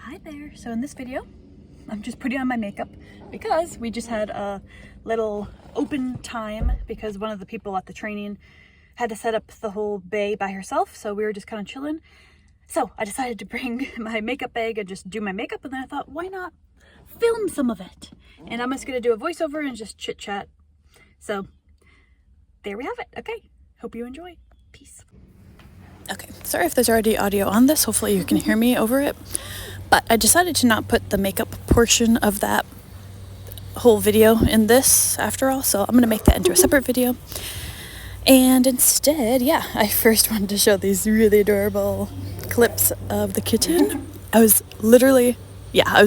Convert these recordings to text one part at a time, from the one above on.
Hi there. So in this video, I'm just putting on my makeup because we just had a little open time because one of the people at the training had to set up the whole bay by herself. So we were just kind of chilling. So I decided to bring my makeup bag and just do my makeup. And then I thought, why not film some of it? And I'm just going to do a voiceover and just chit chat. So there we have it. Okay. Hope you enjoy. Peace. Okay. Sorry if there's already audio on this. Hopefully you can hear me over it. But I decided to not put the makeup portion of that whole video in this after all, so I'm going to make that into a separate video. And instead, yeah, I first wanted to show these really adorable clips of the kitten. I was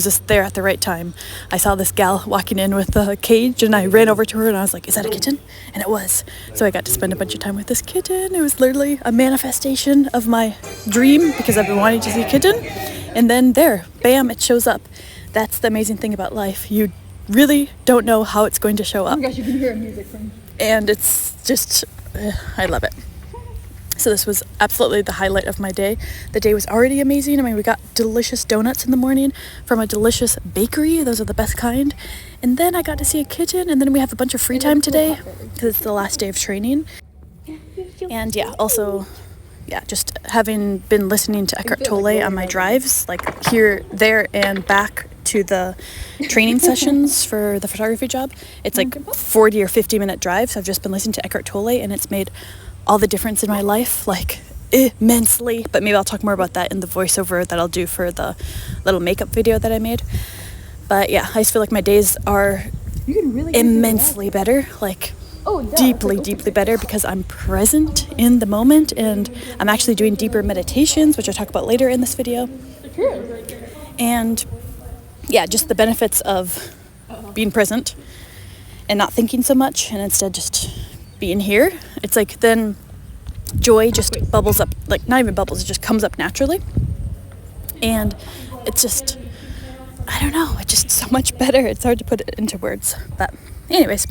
just there at the right time. I saw this gal walking in with a cage and I ran over to her and I was like, is that a kitten? And it was. So I got to spend a bunch of time with this kitten. It was literally a manifestation of my dream because I've been wanting to see a kitten. And then there, bam, it shows up. That's the amazing thing about life. You really don't know how it's going to show up. Oh my gosh, you can hear music from... And it's just, I love it. So this was absolutely the highlight of my day. The day was already amazing. I mean, we got delicious donuts in the morning from a delicious bakery. Those are the best kind. And then I got to see a kitten. And then we have a bunch of free time today because it's the last day of training. And yeah, also... yeah, just having been listening to Eckhart Tolle on my drives, like here, there, and back to the training sessions for the photography job. It's like 40 or 50-minute drives. I've just been listening to Eckhart Tolle, and it's made all the difference in my life, like immensely. But maybe I'll talk more about that in the voiceover that I'll do for the little makeup video that I made. But yeah, I just feel like my days are immensely better, like... deeply better because I'm present in the moment and I'm actually doing deeper meditations, which I'll talk about later in this video. And yeah, just the benefits of being present and not thinking so much and instead just being here. It's like then joy just bubbles up, like not even bubbles, it just comes up naturally. And it's just, I don't know, it's just so much better. It's hard to put it into words. But anyways,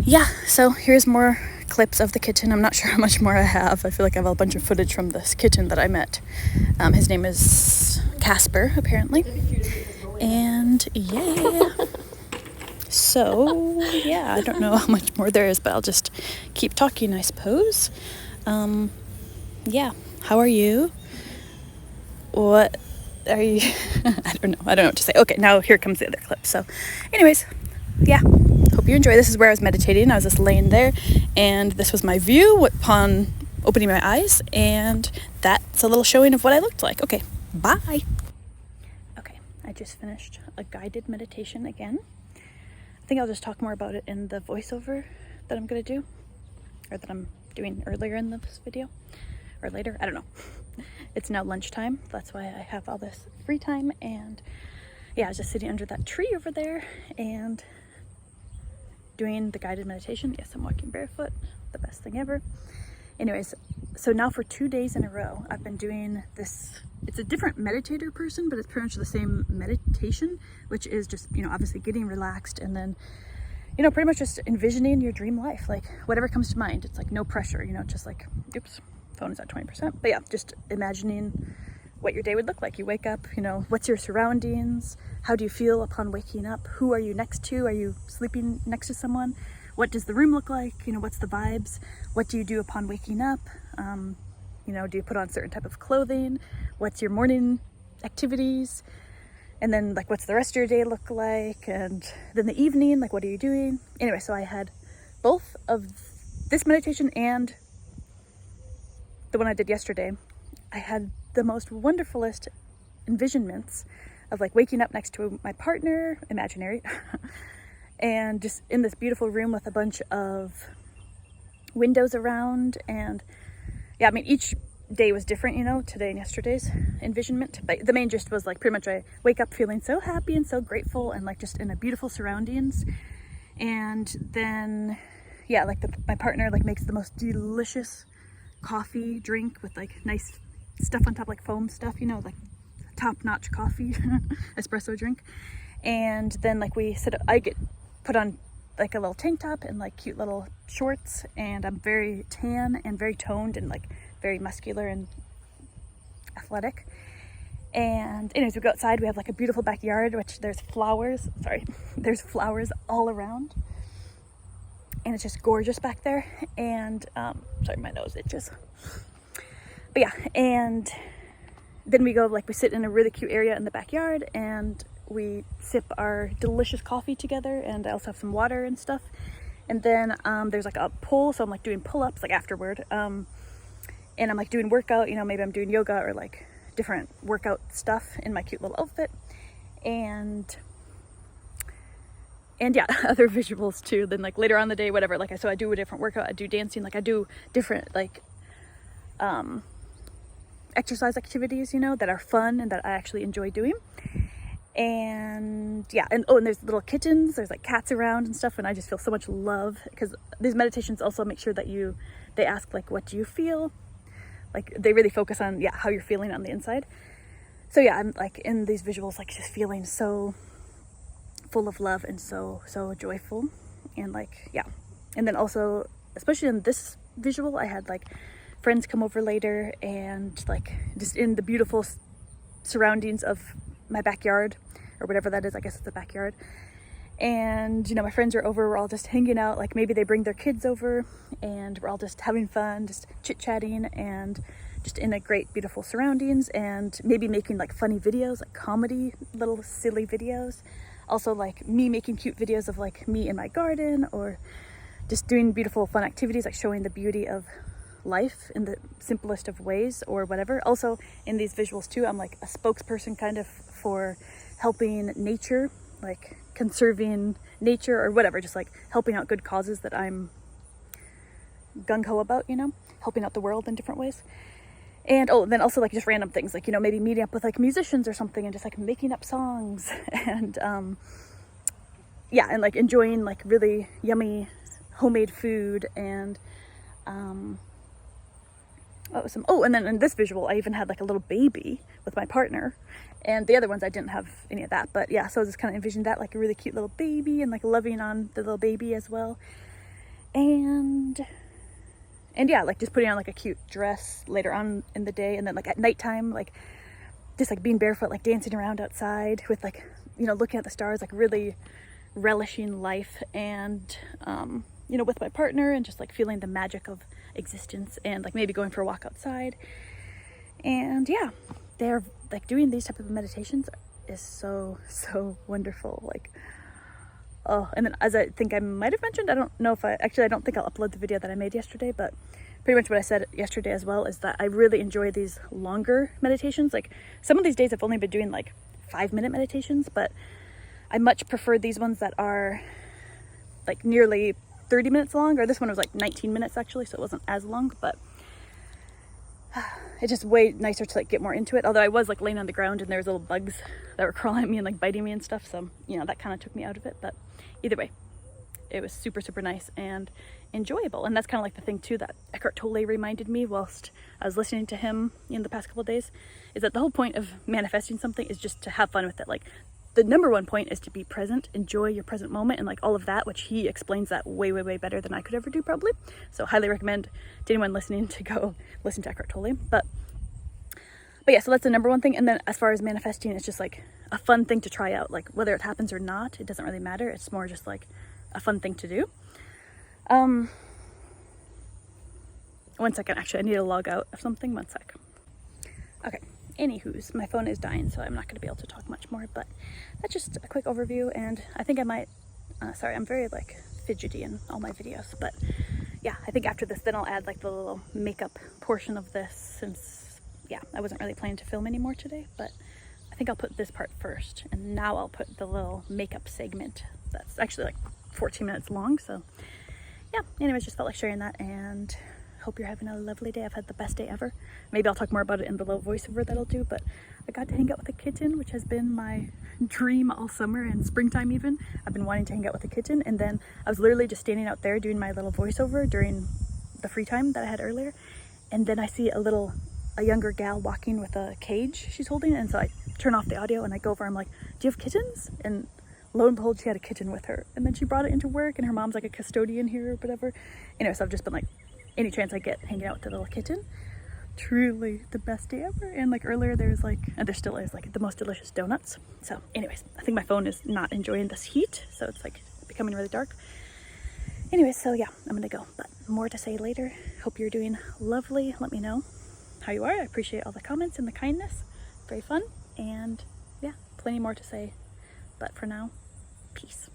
yeah, so here's more clips of the kitten. I'm not sure how much more I have. I feel like I have a bunch of footage from this kitten that I met. His name is Casper, apparently. And yeah. So, yeah, I don't know how much more there is, but I'll just keep talking, I suppose. Yeah, how are you? What are you? I don't know what to say. Okay, now here comes the other clip. So, anyways, yeah. Hope you enjoy. This is where I was meditating. I was just laying there and this was my view upon opening my eyes, and that's a little showing of what I looked like. Okay, bye. Okay, I just finished a guided meditation again. I think I'll just talk more about it in the voiceover that I'm gonna do, or that I'm doing earlier in this video, or later, I don't know. It's now lunchtime, that's why I have all this free time. And yeah, I was just sitting under that tree over there and doing the guided meditation. Yes, I'm walking barefoot, the best thing ever. Anyways, so now for 2 days in a row, I've been doing this. It's a different meditator person, but it's pretty much the same meditation, which is just, obviously getting relaxed and then, pretty much just envisioning your dream life, like whatever comes to mind. It's like no pressure, just like, oops, phone is at 20%. But yeah, just imagining what your day would look like. You wake up, what's your surroundings? How do you feel upon waking up? Who are you next to? Are you sleeping next to someone? What does the room look like? What's the vibes? What do you do upon waking up? Do you put on certain type of clothing? What's your morning activities? And then like, what's the rest of your day look like? And then the evening, like, what are you doing? Anyway, so I had both of this meditation and the one I did yesterday. I had the most wonderfulest envisionments of like waking up next to my partner, imaginary, and just in this beautiful room with a bunch of windows around. And yeah, I mean, each day was different, today and yesterday's envisionment, but the main gist was like pretty much I wake up feeling so happy and so grateful and like just in a beautiful surroundings. And then yeah, like my partner like makes the most delicious coffee drink with like nice stuff on top, like foam stuff, like top-notch coffee espresso drink. And then like I get put on like a little tank top and like cute little shorts, and I'm very tan and very toned and like very muscular and athletic. And anyways, we go outside. We have like a beautiful backyard, which there's flowers. Sorry, there's flowers all around, and it's just gorgeous back there. And sorry, my nose itches. But yeah, and then we go, like, we sit in a really cute area in the backyard, and we sip our delicious coffee together. And I also have some water and stuff. And then there's like a pool, so I'm like doing pull-ups like afterward. And I'm like doing workout. You know, maybe I'm doing yoga or like different workout stuff in my cute little outfit. And yeah, other visuals too. Then like later on in the day, whatever, like so I do a different workout, I do dancing, like I do different like exercise activities, you know, that are fun and that I actually enjoy doing. And yeah, and and there's little kittens, there's like cats around and stuff, and I just feel so much love, because these meditations also make sure that they ask like, what do you feel? Like they really focus on, yeah, how you're feeling on the inside. So yeah, I'm like in these visuals, like just feeling so full of love and so joyful. And like, yeah. And then also, especially in this visual, I had like friends come over later, and like just in the beautiful surroundings of my backyard, or whatever that is. I guess it's a backyard. And you know, my friends are over, we're all just hanging out. Like maybe they bring their kids over, and we're all just having fun, just chit-chatting, and just in a great beautiful surroundings, and maybe making like funny videos, like comedy little silly videos. Also like me making cute videos of like me in my garden, or just doing beautiful fun activities, like showing the beauty of life in the simplest of ways, or whatever. Also in these visuals too, I'm like a spokesperson kind of for helping nature, like conserving nature or whatever, just like helping out good causes that I'm gung-ho about, you know, helping out the world in different ways. And then also like just random things, like, you know, maybe meeting up with like musicians or something and just like making up songs and yeah, and like enjoying like really yummy homemade food. And and then in this visual I even had like a little baby with my partner, and the other ones I didn't have any of that. But yeah, so I just kind of envisioned that, like a really cute little baby, and like loving on the little baby as well. And yeah, like just putting on like a cute dress later on in the day, and then like at nighttime, like just like being barefoot, like dancing around outside with like, you know, looking at the stars, like really relishing life. And you know, with my partner, and just like feeling the magic of existence, and like maybe going for a walk outside. And yeah, they're like doing these type of meditations is so wonderful. Like, oh, and then as I think I might have mentioned, I don't know if I don't think I'll upload the video that I made yesterday, but pretty much what I said yesterday as well is that I really enjoy these longer meditations. Like some of these days I've only been doing like 5-minute meditations, but I much prefer these ones that are like nearly 30 minutes long, or this one was like 19 minutes actually, so it wasn't as long, but it's just way nicer to like get more into it. Although I was like laying on the ground and there was little bugs that were crawling at me and like biting me and stuff, so you know, that kind of took me out of it. But either way, it was super nice and enjoyable. And that's kind of like the thing too that Eckhart Tolle reminded me whilst I was listening to him in the past couple of days, is that the whole point of manifesting something is just to have fun with it. Like the number one point is to be present, enjoy your present moment, and like all of that, which he explains that way better than I could ever do probably. So highly recommend to anyone listening to go listen to Eckhart Tolle. But yeah, so that's the number one thing. And then as far as manifesting, it's just like a fun thing to try out. Like whether it happens or not, it doesn't really matter. It's more just like a fun thing to do. 1 second, actually I need to log out of something. 1 sec. Okay, anywho's, my phone is dying, so I'm not going to be able to talk much more, but that's just a quick overview. And I think I might, sorry, I'm very like fidgety in all my videos, but yeah, I think after this then I'll add like the little makeup portion of this, since yeah, I wasn't really planning to film anymore today, but I think I'll put this part first, and now I'll put the little makeup segment that's actually like 14 minutes long. So yeah, anyways, just felt like sharing that, and hope you're having a lovely day. I've had the best day ever. Maybe I'll talk more about it in the little voiceover that I'll do, but I got to hang out with a kitten, which has been my dream all summer and springtime even. I've been wanting to hang out with a kitten, and then I was literally just standing out there doing my little voiceover during the free time that I had earlier, and then I see a younger gal walking with a cage she's holding, and so I turn off the audio and I go over, I'm like, do you have kittens? And lo and behold, she had a kitten with her, and then she brought it into work, and her mom's like a custodian here or whatever. Anyway, so I've just been like, any chance I get hanging out with the little kitten. truly the best day ever. And like earlier there was like, and there still is like the most delicious donuts. So anyways, I think my phone is not enjoying this heat, so it's like becoming really dark. Anyways, so yeah, I'm gonna go, but more to say later. Hope you're doing lovely. Let me know how you are. I appreciate all the comments and the kindness. Very fun. And yeah, plenty more to say, but for now, peace.